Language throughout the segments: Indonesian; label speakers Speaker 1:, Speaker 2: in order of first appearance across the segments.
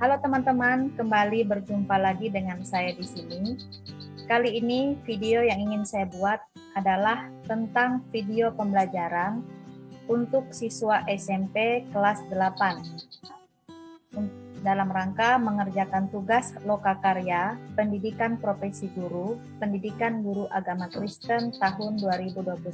Speaker 1: Halo teman-teman, kembali berjumpa lagi dengan saya di sini. Kali ini video yang ingin saya buat adalah tentang video pembelajaran untuk siswa SMP kelas 8 dalam rangka mengerjakan tugas lokakarya Pendidikan Profesi Guru, Pendidikan Guru Agama Kristen tahun 2021.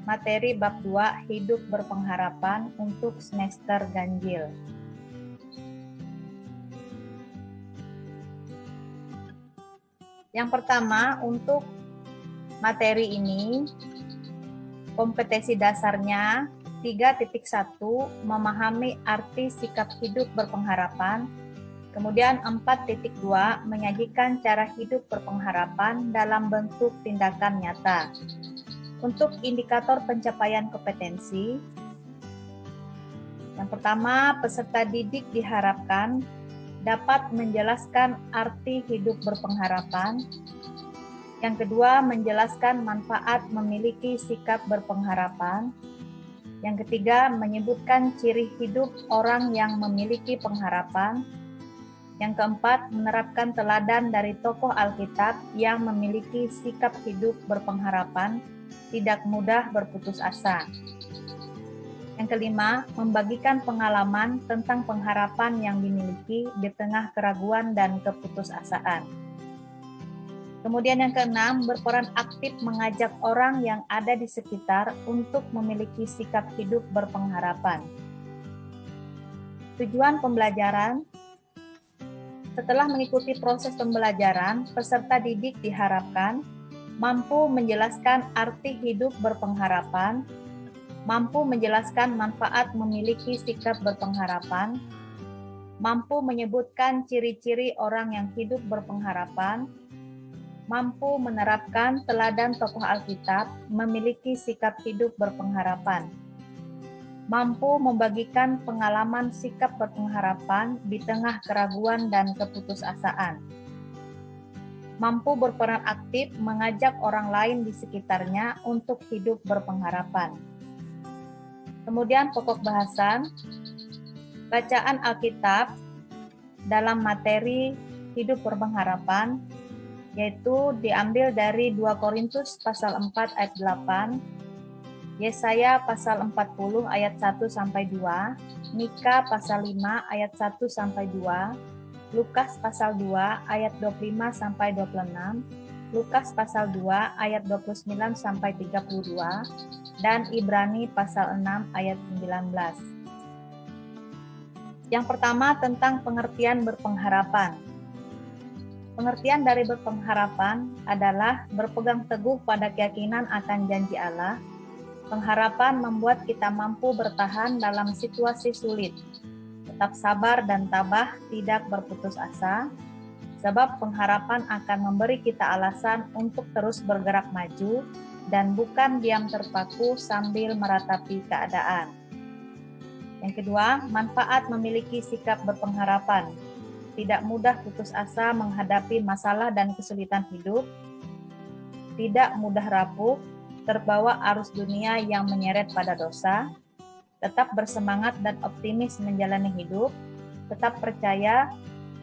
Speaker 1: Materi bab 2 Hidup Berpengharapan untuk semester ganjil. Yang pertama, untuk materi ini, kompetensi dasarnya 3.1 memahami arti sikap hidup berpengharapan, kemudian 4.2 menyajikan cara hidup berpengharapan dalam bentuk tindakan nyata. Untuk indikator pencapaian kompetensi, yang pertama, peserta didik diharapkan dapat menjelaskan arti hidup berpengharapan. Yang kedua, menjelaskan manfaat memiliki sikap berpengharapan. Yang ketiga, menyebutkan ciri hidup orang yang memiliki pengharapan. Yang keempat, menerapkan teladan dari tokoh Alkitab yang memiliki sikap hidup berpengharapan, tidak mudah berputus asa. Yang kelima, membagikan pengalaman tentang pengharapan yang dimiliki di tengah keraguan dan keputusasaan. Kemudian yang keenam, berperan aktif mengajak orang yang ada di sekitar untuk memiliki sikap hidup berpengharapan. Tujuan pembelajaran: setelah mengikuti proses pembelajaran, peserta didik diharapkan mampu menjelaskan arti hidup berpengharapan, mampu menjelaskan manfaat memiliki sikap berpengharapan, mampu menyebutkan ciri-ciri orang yang hidup berpengharapan, mampu menerapkan teladan tokoh Alkitab memiliki sikap hidup berpengharapan, mampu membagikan pengalaman sikap berpengharapan di tengah keraguan dan keputusasaan, mampu berperan aktif mengajak orang lain di sekitarnya untuk hidup berpengharapan. Kemudian pokok bahasan, bacaan Alkitab dalam materi hidup berpengharapan, yaitu diambil dari 2 Korintus pasal 4 ayat 8, Yesaya pasal 40 ayat 1-2, Mika pasal 5 ayat 1-2, Lukas pasal 2 ayat 25-26, Lukas pasal 2 ayat 29-32, dan Ibrani pasal 6 ayat 19. Yang pertama, tentang pengertian berpengharapan. Pengertian dari berpengharapan adalah berpegang teguh pada keyakinan akan janji Allah. Pengharapan membuat kita mampu bertahan dalam situasi sulit, tetap sabar dan tabah, tidak berputus asa, sebab pengharapan akan memberi kita alasan untuk terus bergerak maju dan bukan diam terpaku sambil meratapi keadaan. Yang kedua, manfaat memiliki sikap berpengharapan. Tidak mudah putus asa menghadapi masalah dan kesulitan hidup, tidak mudah rapuh, terbawa arus dunia yang menyeret pada dosa, tetap bersemangat dan optimis menjalani hidup, tetap percaya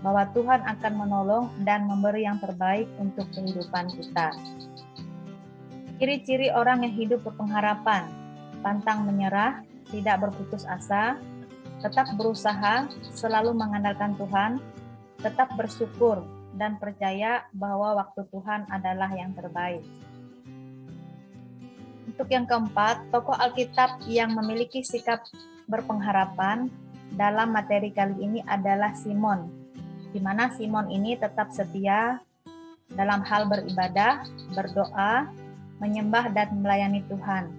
Speaker 1: bahwa Tuhan akan menolong dan memberi yang terbaik untuk kehidupan kita. Ciri-ciri orang yang hidup berpengharapan: pantang menyerah, tidak berputus asa, tetap berusaha, selalu mengandalkan Tuhan, tetap bersyukur, dan percaya bahwa waktu Tuhan adalah yang terbaik. Untuk yang keempat, tokoh Alkitab yang memiliki sikap berpengharapan dalam materi kali ini adalah Simon, di mana Simon ini tetap setia dalam hal beribadah, berdoa, menyembah dan melayani Tuhan.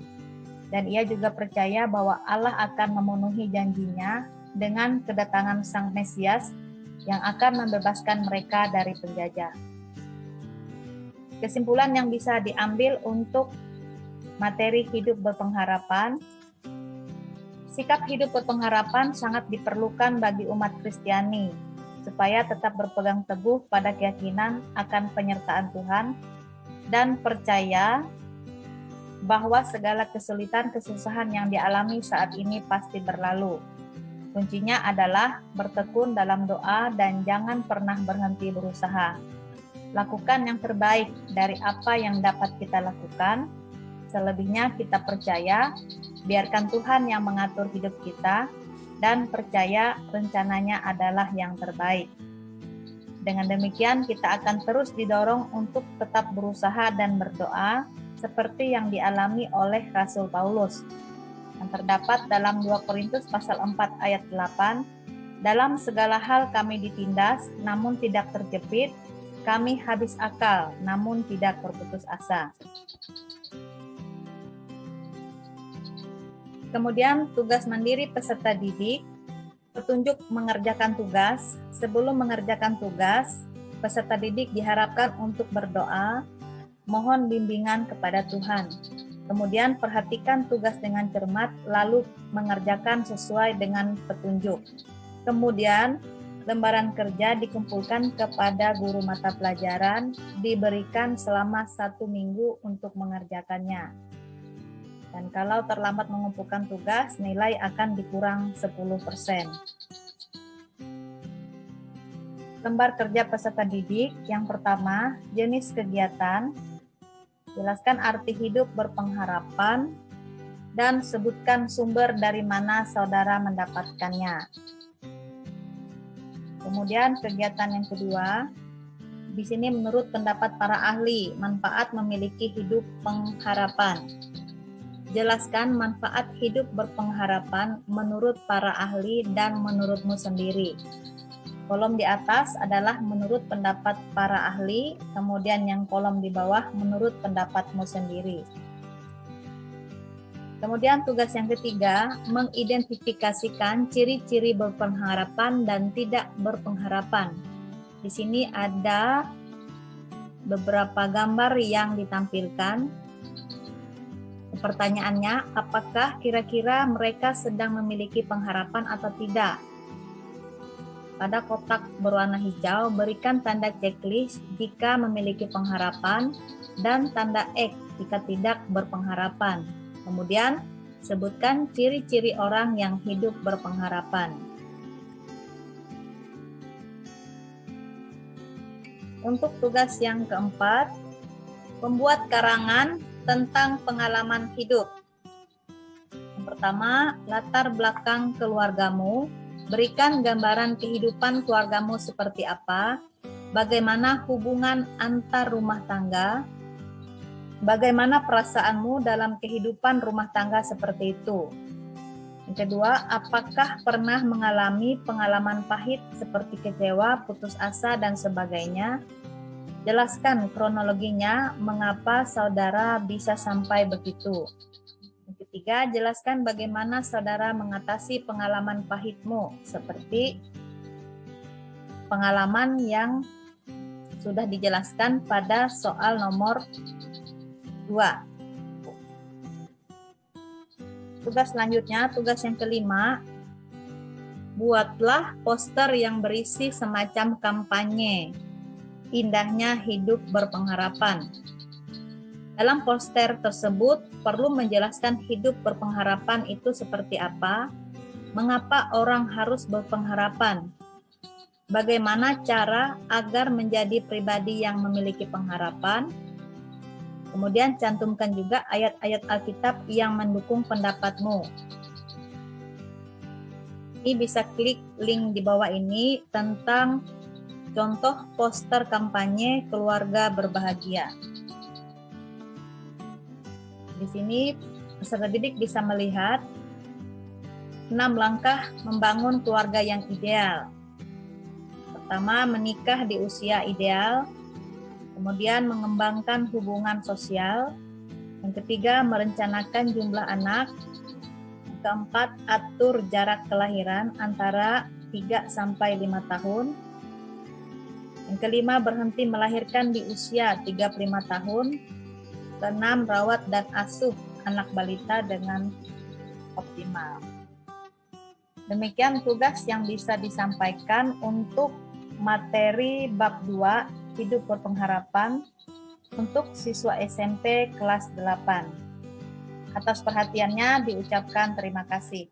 Speaker 1: Dan ia juga percaya bahwa Allah akan memenuhi janjinya dengan kedatangan Sang Mesias yang akan membebaskan mereka dari penjajah. Kesimpulan yang bisa diambil untuk materi hidup berpengharapan: sikap hidup berpengharapan sangat diperlukan bagi umat Kristiani supaya tetap berpegang teguh pada keyakinan akan penyertaan Tuhan dan percaya bahwa segala kesulitan kesusahan yang dialami saat ini pasti berlalu. Kuncinya adalah bertekun dalam doa dan jangan pernah berhenti berusaha. Lakukan yang terbaik dari apa yang dapat kita lakukan. Selebihnya kita percaya, biarkan Tuhan yang mengatur hidup kita, dan percaya rencananya adalah yang terbaik. Dengan demikian kita akan terus didorong untuk tetap berusaha dan berdoa seperti yang dialami oleh Rasul Paulus. Yang terdapat dalam 2 Korintus pasal 4 ayat 8, dalam segala hal kami ditindas namun tidak terjepit, kami habis akal namun tidak berputus asa. Kemudian tugas mandiri peserta didik, petunjuk mengerjakan tugas. Sebelum mengerjakan tugas, peserta didik diharapkan untuk berdoa, mohon bimbingan kepada Tuhan. Kemudian perhatikan tugas dengan cermat, lalu mengerjakan sesuai dengan petunjuk. Kemudian lembaran kerja dikumpulkan kepada guru mata pelajaran, diberikan selama 1 minggu untuk mengerjakannya. Dan kalau terlambat mengumpulkan tugas, nilai akan dikurang 10%. Lembar kerja peserta didik, yang pertama, jenis kegiatan, jelaskan arti hidup berpengharapan, dan sebutkan sumber dari mana saudara mendapatkannya. Kemudian kegiatan yang kedua, di sini menurut pendapat para ahli, manfaat memiliki hidup pengharapan. Jelaskan manfaat hidup berpengharapan menurut para ahli dan menurutmu sendiri. Kolom di atas adalah menurut pendapat para ahli, kemudian yang kolom di bawah menurut pendapatmu sendiri. Kemudian tugas yang ketiga, mengidentifikasikan ciri-ciri berpengharapan dan tidak berpengharapan. Di sini ada beberapa gambar yang ditampilkan. Pertanyaannya, apakah kira-kira mereka sedang memiliki pengharapan atau tidak? Pada kotak berwarna hijau, berikan tanda checklist jika memiliki pengharapan dan tanda X jika tidak berpengharapan. Kemudian, sebutkan ciri-ciri orang yang hidup berpengharapan. Untuk tugas yang keempat, membuat karangan tentang pengalaman hidup. Yang pertama, latar belakang keluargamu. Berikan gambaran kehidupan keluargamu seperti apa, bagaimana hubungan antar rumah tangga, bagaimana perasaanmu dalam kehidupan rumah tangga seperti itu. Yang kedua, apakah pernah mengalami pengalaman pahit seperti kecewa, putus asa, dan sebagainya? Jelaskan kronologinya, mengapa saudara bisa sampai begitu. Yang ketiga, jelaskan bagaimana saudara mengatasi pengalaman pahitmu, seperti pengalaman yang sudah dijelaskan pada soal nomor 2. Tugas selanjutnya, tugas yang kelima, buatlah poster yang berisi semacam kampanye. Indahnya hidup berpengharapan. Dalam poster tersebut perlu menjelaskan hidup berpengharapan itu seperti apa, mengapa orang harus berpengharapan, bagaimana cara agar menjadi pribadi yang memiliki pengharapan. Kemudian cantumkan juga ayat-ayat Alkitab yang mendukung pendapatmu. Ini bisa klik link di bawah ini tentang contoh poster kampanye keluarga berbahagia. Di sini peserta didik bisa melihat 6 langkah membangun keluarga yang ideal. Pertama, menikah di usia ideal. Kemudian mengembangkan hubungan sosial. Yang ketiga, merencanakan jumlah anak. Yang keempat, atur jarak kelahiran antara 3 sampai 5 tahun. Yang kelima, berhenti melahirkan di usia 35 tahun. Keenam, rawat dan asuh anak balita dengan optimal. Demikian tugas yang bisa disampaikan untuk materi bab 2, hidup berpengharapan, untuk siswa SMP kelas 8. Atas perhatiannya diucapkan terima kasih.